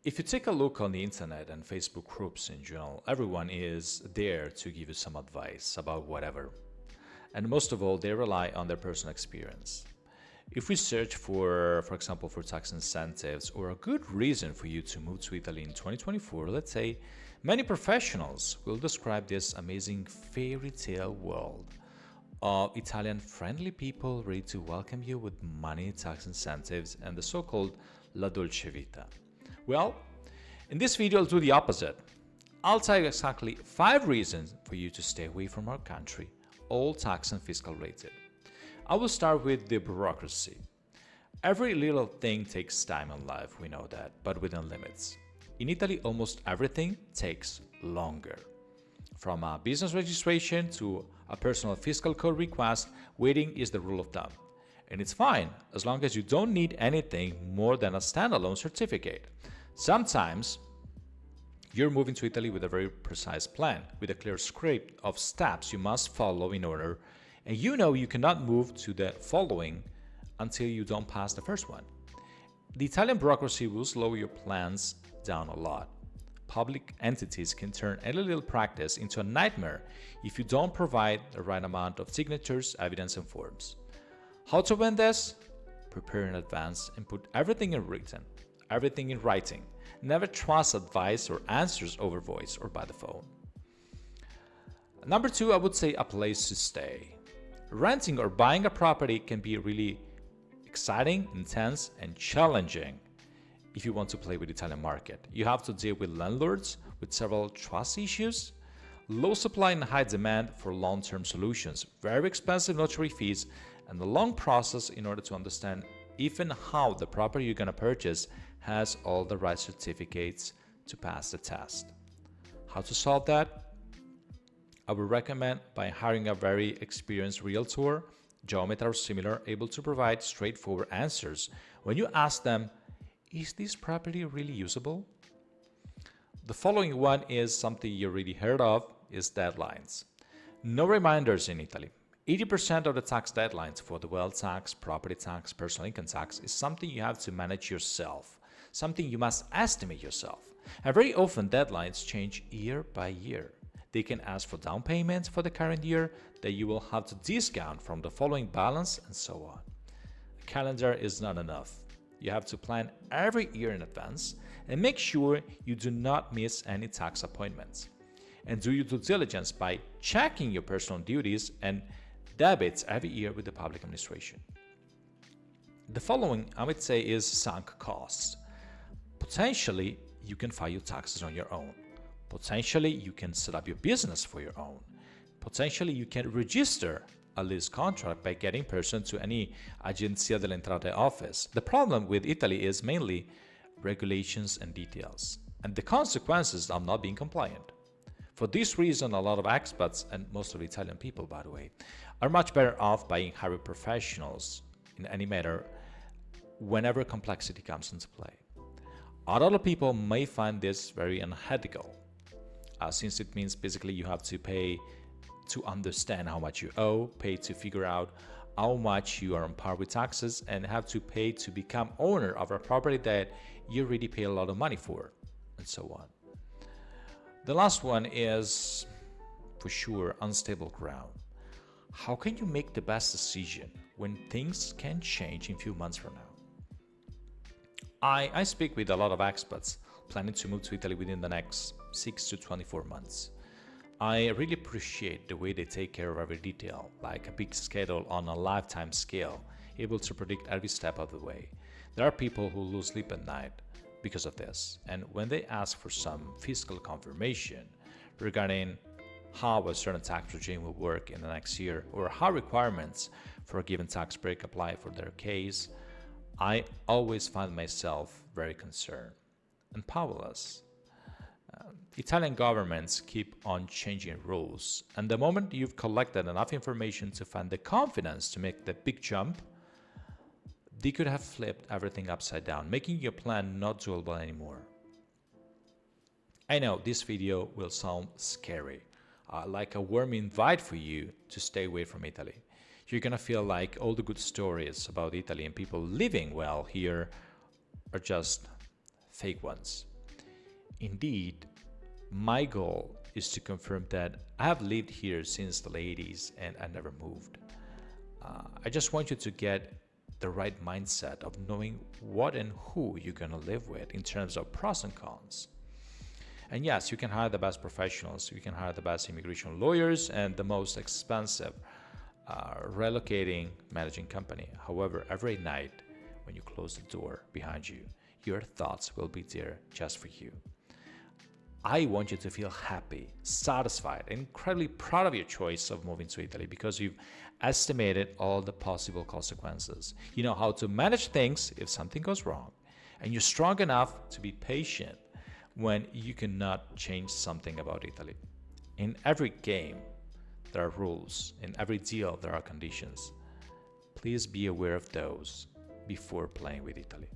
If you take a look on the internet and Facebook groups in general, everyone is there to give you some advice about whatever. And most of all, they rely on their personal experience. If we search for example, for tax incentives or a good reason for you to move to Italy in 2024, let's say, many professionals will describe this amazing fairy tale world of Italian-friendly people ready to welcome you with money, tax incentives, and the so-called La Dolce Vita. Well, in this video, I'll do the opposite. I'll tell you exactly 5 reasons for you to stay away from our country, all tax and fiscal related. I will start with the bureaucracy. Every little thing takes time in life, we know that, but within limits. In Italy, almost everything takes longer. From a business registration to a personal fiscal code request, waiting is the rule of thumb. And it's fine as long as you don't need anything more than a standalone certificate. Sometimes you're moving to Italy with a very precise plan, with a clear script of steps you must follow in order, and you know you cannot move to the following until you don't pass the first one. The Italian bureaucracy will slow your plans down a lot. Public entities can turn any little practice into a nightmare if you don't provide the right amount of signatures, evidence, and forms. How to win this? Prepare in advance and put everything in writing. Never trust advice or answers over voice or by the phone. Number 2, I would say a place to stay. Renting or buying a property can be really exciting, intense, and challenging if you want to play with the Italian market. You have to deal with landlords with several trust issues, low supply and high demand for long-term solutions, very expensive notary fees, and a long process in order to understand even how the property you're going to purchase has all the right certificates to pass the test. How to solve that? I would recommend by hiring a very experienced realtor, geometer or similar, able to provide straightforward answers when you ask them, is this property really usable? The following one is something you already heard of, is deadlines. No reminders in Italy. 80% of the tax deadlines for the wealth tax, property tax, personal income tax is something you have to manage yourself, something you must estimate yourself. And very often deadlines change year by year. They can ask for down payments for the current year that you will have to discount from the following balance and so on. A calendar is not enough. You have to plan every year in advance and make sure you do not miss any tax appointments. And do your due diligence by checking your personal duties and debits every year with the public administration. The following, I would say, is sunk costs. Potentially, you can file your taxes on your own. Potentially, you can set up your business for your own. Potentially, you can register a lease contract by getting person to any Agenzia delle Entrate office. The problem with Italy is mainly regulations and details, and the consequences of not being compliant. For this reason, a lot of expats, and most of the Italian people, by the way, are much better off by hiring professionals in any matter whenever complexity comes into play. A lot of people may find this very unethical, since it means basically you have to pay to understand how much you owe, pay to figure out how much you are on par with taxes, and have to pay to become owner of a property that you already pay a lot of money for, and so on. The last one is, for sure, unstable ground. How can you make the best decision when things can change in a few months from now? I speak with a lot of expats planning to move to Italy within the next 6 to 24 months. I really appreciate the way they take care of every detail, like a big schedule on a lifetime scale, able to predict every step of the way. There are people who lose sleep at night because of this, and when they ask for some fiscal confirmation regarding how a certain tax regime will work in the next year or how requirements for a given tax break apply for their case, I always find myself very concerned and powerless. Italian governments keep on changing rules, and the moment you've collected enough information to find the confidence to make the big jump, they could have flipped everything upside down, making your plan not doable anymore. I know this video will sound scary, like a warm invite for you to stay away from Italy. You're gonna feel like all the good stories about Italy and people living well here are just fake ones. Indeed, my goal is to confirm that I have lived here since the 80s and I never moved. I just want you to get the right mindset of knowing what and who you're going to live with in terms of pros and cons. And yes, you can hire the best professionals, you can hire the best immigration lawyers and the most expensive relocating managing company. However, every night when you close the door behind you, your thoughts will be there just for you. I want you to feel happy, satisfied, and incredibly proud of your choice of moving to Italy because you've estimated all the possible consequences. You know how to manage things if something goes wrong, and you're strong enough to be patient when you cannot change something about Italy. In every game, there are rules. In every deal, there are conditions. Please be aware of those before playing with Italy.